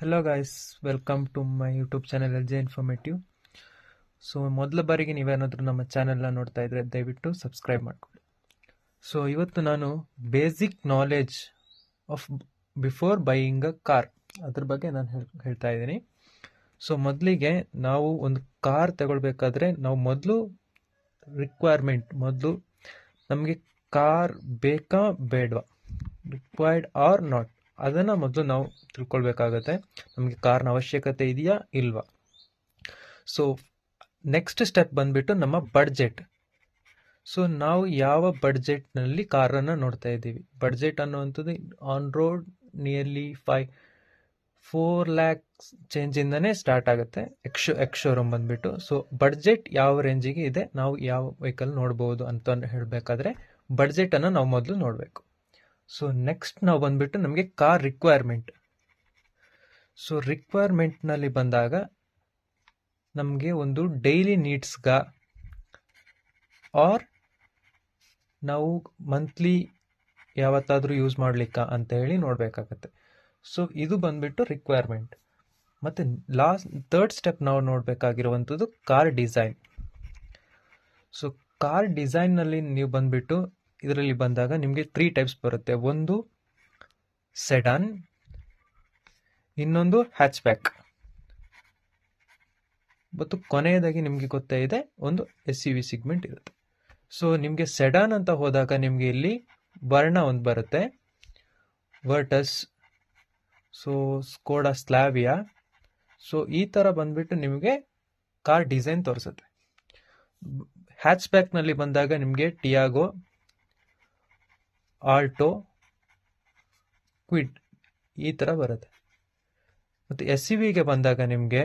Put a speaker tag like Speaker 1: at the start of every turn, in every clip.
Speaker 1: Hello guys, welcome to my YouTube channel L J informative. So ಮೊದಲ ಬಾರಿಗೆ ನೀವೇನಾದರೂ ನಮ್ಮ ಚಾನೆಲ್ನ ನೋಡ್ತಾ ಇದ್ರೆ ದಯವಿಟ್ಟು ಸಬ್ಸ್ಕ್ರೈಬ್ ಮಾಡ್ಕೊಳ್ಳಿ. ಸೊ ಇವತ್ತು ನಾನು basic knowledge of before buying a car ಅದ್ರ ಬಗ್ಗೆ ನಾನು ಹೇಳ್ತಾ ಇದ್ದೀನಿ. ಸೊ ಮೊದಲಿಗೆ ನಾವು ಒಂದು ಕಾರ್ ತಗೊಳ್ಬೇಕಾದ್ರೆ ನಾವು ಮೊದಲು ಮೊದಲು ನಮಗೆ ಕಾರ್ ಬೇಕಾ ಬೇಡವಾ, ರಿಕ್ವೈರ್ಡ್ ಆರ್ ನಾಟ್, ಅದನ್ನು ಮೊದಲು ನಾವು ತಿಳ್ಕೊಳ್ಬೇಕಾಗತ್ತೆ. ನಮಗೆ ಕಾರ್ನ ಅವಶ್ಯಕತೆ ಇದೆಯಾ ಇಲ್ವಾ. ಸೊ ನೆಕ್ಸ್ಟ್ ಸ್ಟೆಪ್ ಬಂದ್ಬಿಟ್ಟು ನಮ್ಮ ಬಡ್ಜೆಟ್. ಸೊ ನಾವು ಯಾವ ಬಡ್ಜೆಟ್ನಲ್ಲಿ ಕಾರನ್ನು ನೋಡ್ತಾ ಇದ್ದೀವಿ. ಬಡ್ಜೆಟ್ ಅನ್ನುವಂಥದ್ದು ಆನ್ ರೋಡ್ ನಿಯರ್ಲಿ 4 ಲ್ಯಾಕ್ಸ್ ಚೇಂಜಿಂದನೇ ಸ್ಟಾರ್ಟ್ ಆಗುತ್ತೆ. ಎಕ್ಸ್ ಶೋರೂಮ್ ಬಂದ್ಬಿಟ್ಟು. ಸೊ ಬಡ್ಜೆಟ್ ಯಾವ ರೇಂಜಿಗೆ ಇದೆ, ನಾವು ಯಾವ ವೆಹಿಕಲ್ ನೋಡ್ಬೋದು ಅಂತ ಹೇಳಬೇಕಾದ್ರೆ ಬಡ್ಜೆಟನ್ನು ನಾವು ಮೊದಲು ನೋಡಬೇಕು. ಸೊ ನೆಕ್ಸ್ಟ್ ನಾವು ಬಂದ್ಬಿಟ್ಟು ನಮಗೆ ಕಾರ್ ರಿಕ್ವೈರ್ಮೆಂಟ್. ಸೊ ರಿಕ್ವೈರ್ಮೆಂಟ್ನಲ್ಲಿ ಬಂದಾಗ ನಮಗೆ ಒಂದು ಡೈಲಿ ನೀಡ್ಸ್ಗ ಆರ್ ನಾವು ಮಂತ್ಲಿ ಯಾವತ್ತಾದರೂ ಯೂಸ್ ಮಾಡಲಿಕ್ಕ ಅಂತ ಹೇಳಿ ನೋಡಬೇಕಾಗತ್ತೆ. ಸೊ ಇದು ಬಂದ್ಬಿಟ್ಟು ರಿಕ್ವೈರ್ಮೆಂಟ್. ಮತ್ತು ಥರ್ಡ್ ಸ್ಟೆಪ್ ನಾವು ನೋಡಬೇಕಾಗಿರುವಂಥದ್ದು ಕಾರ್ ಡಿಸೈನ್. ಸೊ ಕಾರ್ ಡಿಸೈನ್ನಲ್ಲಿ ನೀವು ಬಂದ್ಬಿಟ್ಟು ಇದರಲ್ಲಿ ಬಂದಾಗ ನಿಮಗೆ 3 ಟೈಪ್ಸ್ ಬರುತ್ತೆ. ಒಂದು ಸೆಡಾನ್, ಇನ್ನೊಂದು ಹ್ಯಾಚ್ಬ್ಯಾಕ್, ಮತ್ತು ಕೊನೆಯದಾಗಿ ನಿಮಗೆ ಗೊತ್ತೇ ಇದೆ ಒಂದು SUV ಸಿಗ್ಮೆಂಟ್ ಇರುತ್ತೆ. ಸೊ ನಿಮಗೆ ಸೆಡಾನ್ ಅಂತ ಹೋದಾಗ ನಿಮಗೆ ಇಲ್ಲಿ ವರ್ಣ ಒಂದು ಬರುತ್ತೆ, Virtus, so Skoda Slavia. So ಈ ಥರ ಬಂದ್ಬಿಟ್ಟು ನಿಮಗೆ ಕಾರ್ ಡಿಸೈನ್ ತೋರಿಸುತ್ತೆ. ಹ್ಯಾಚ್ಬ್ಯಾಕ್ನಲ್ಲಿ ಬಂದಾಗ ನಿಮಗೆ ಟಿಯಾಗೋ, ಆಲ್ಟೋ, ಕ್ವಿಡ್ ಈ ಥರ ಬರುತ್ತೆ. ಮತ್ತು SUVಗೆ ಬಂದಾಗ ನಿಮಗೆ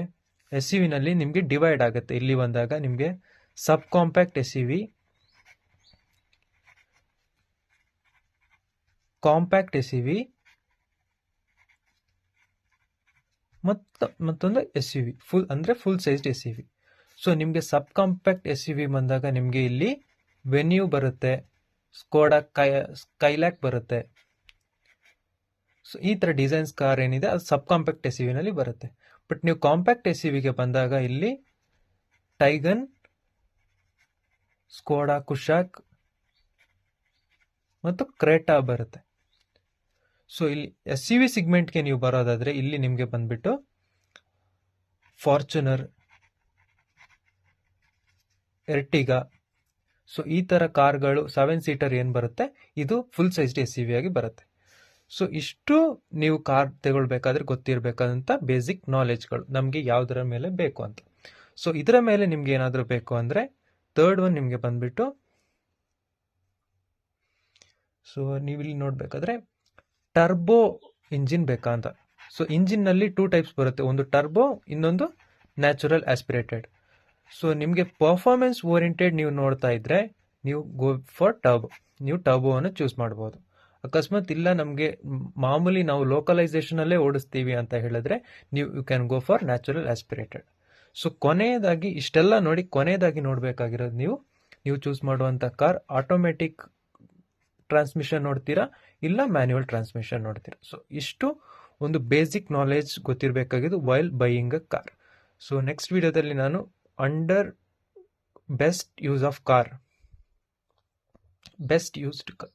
Speaker 1: SUVನಲ್ಲಿ ನಿಮಗೆ ಡಿವೈಡ್ ಆಗುತ್ತೆ. ಇಲ್ಲಿ ಬಂದಾಗ ನಿಮಗೆ ಸಬ್ ಕಾಂಪ್ಯಾಕ್ಟ್ SUV, ಕಾಂಪ್ಯಾಕ್ಟ್ SUV ಮತ್ತೊಂದು SUV full sized SUV. So ನಿಮಗೆ ಸಬ್ ಕಾಂಪ್ಯಾಕ್ಟ್ SUV ಬಂದಾಗ ನಿಮಗೆ ಇಲ್ಲಿ ವೆನ್ಯೂ ಬರುತ್ತೆ, ಸ್ಕೋಡಾ ಸ್ಕೈಲ್ಯಾಕ್ ಬರುತ್ತೆ. ಸೊ ಈ ಥರ ಡಿಸೈನ್ಸ್ ಕಾರ್ ಏನಿದೆ ಅದು ಸಬ್ ಕಾಂಪ್ಯಾಕ್ಟ್ SUVನಲ್ಲಿ ಬರುತ್ತೆ. ಬಟ್ ನೀವು ಕಾಂಪ್ಯಾಕ್ಟ್ SUVಗೆ ಬಂದಾಗ ಇಲ್ಲಿ ಟೈಗನ್, ಸ್ಕೋಡಾ ಕುಶಾಕ್ ಮತ್ತು ಕ್ರೇಟಾ ಬರುತ್ತೆ. ಸೊ ಇಲ್ಲಿ SUV ಸಿಗ್ಮೆಂಟ್ಗೆ ನೀವು ಬರೋದಾದರೆ ಇಲ್ಲಿ ನಿಮಗೆ ಬಂದ್ಬಿಟ್ಟು ಫಾರ್ಚುನರ್, ಎರ್ಟಿಗಾ, ಸೊ ಈ ಥರ ಕಾರ್ಗಳು 7 ಸೀಟರ್ ಏನು ಬರುತ್ತೆ ಇದು ಫುಲ್ ಸೈಜ್ಡ್ SUV ಆಗಿ ಬರುತ್ತೆ. ಸೊ ಇಷ್ಟು ನೀವು ಕಾರ್ ತಗೊಳ್ಬೇಕಾದ್ರೆ ಗೊತ್ತಿರಬೇಕಾದಂಥ ಬೇಸಿಕ್ ನಾಲೆಜ್ಗಳು ನಮಗೆ ಯಾವುದರ ಮೇಲೆ ಬೇಕು ಅಂತ. ಸೊ ಇದರ ಮೇಲೆ ನಿಮ್ಗೆ ಏನಾದರೂ ಬೇಕು ಅಂದರೆ ಥರ್ಡ್ ಒನ್ ನಿಮಗೆ ಬಂದ್ಬಿಟ್ಟು, ಸೊ ನೀವಿಲ್ಲಿ ನೋಡಬೇಕಾದ್ರೆ ಟರ್ಬೋ ಇಂಜಿನ್ ಬೇಕಾ ಅಂತ. ಸೊ ಇಂಜಿನ್ನಲ್ಲಿ 2 ಟೈಪ್ಸ್ ಬರುತ್ತೆ, ಒಂದು ಟರ್ಬೋ, ಇನ್ನೊಂದು ನ್ಯಾಚುರಲ್ ಆಸ್ಪಿರೇಟೆಡ್. ಸೊ ನಿಮಗೆ ಪರ್ಫಾರ್ಮೆನ್ಸ್ ಓರಿಯೆಂಟೆಡ್ ನೀವು ನೋಡ್ತಾ ಇದ್ರೆ ನೀವು ಗೋ ಫಾರ್ ಟರ್ಬೋ, ನೀವು ಟರ್ಬೋವನ್ನು ಚೂಸ್ ಮಾಡ್ಬೋದು. ಅಕಸ್ಮಾತ್ ಇಲ್ಲ ನಮಗೆ ಮಾಮೂಲಿ ನಾವು ಲೋಕಲೈಸೇಷನಲ್ಲೇ ಓಡಿಸ್ತೀವಿ ಅಂತ ಹೇಳಿದ್ರೆ you can go for natural aspirated. So ಕೊನೆಯದಾಗಿ ಇಷ್ಟೆಲ್ಲ ನೋಡಿ ಕೊನೆಯದಾಗಿ ನೋಡಬೇಕಾಗಿರೋದು ನೀವು ಚೂಸ್ ಮಾಡುವಂಥ ಕಾರ್ ಆಟೋಮೆಟಿಕ್ ಟ್ರಾನ್ಸ್ಮಿಷನ್ ನೋಡ್ತೀರಾ ಇಲ್ಲ ಮ್ಯಾನ್ಯುವಲ್ ಟ್ರಾನ್ಸ್ಮಿಷನ್ ನೋಡ್ತೀರಾ. ಸೊ ಇಷ್ಟು ಒಂದು ಬೇಸಿಕ್ ನಾಲೆಜ್ ಗೊತ್ತಿರಬೇಕಾಗಿದ್ದು while buying a car. So next ವಿಡಿಯೋದಲ್ಲಿ ನಾನು under best use of car, best used car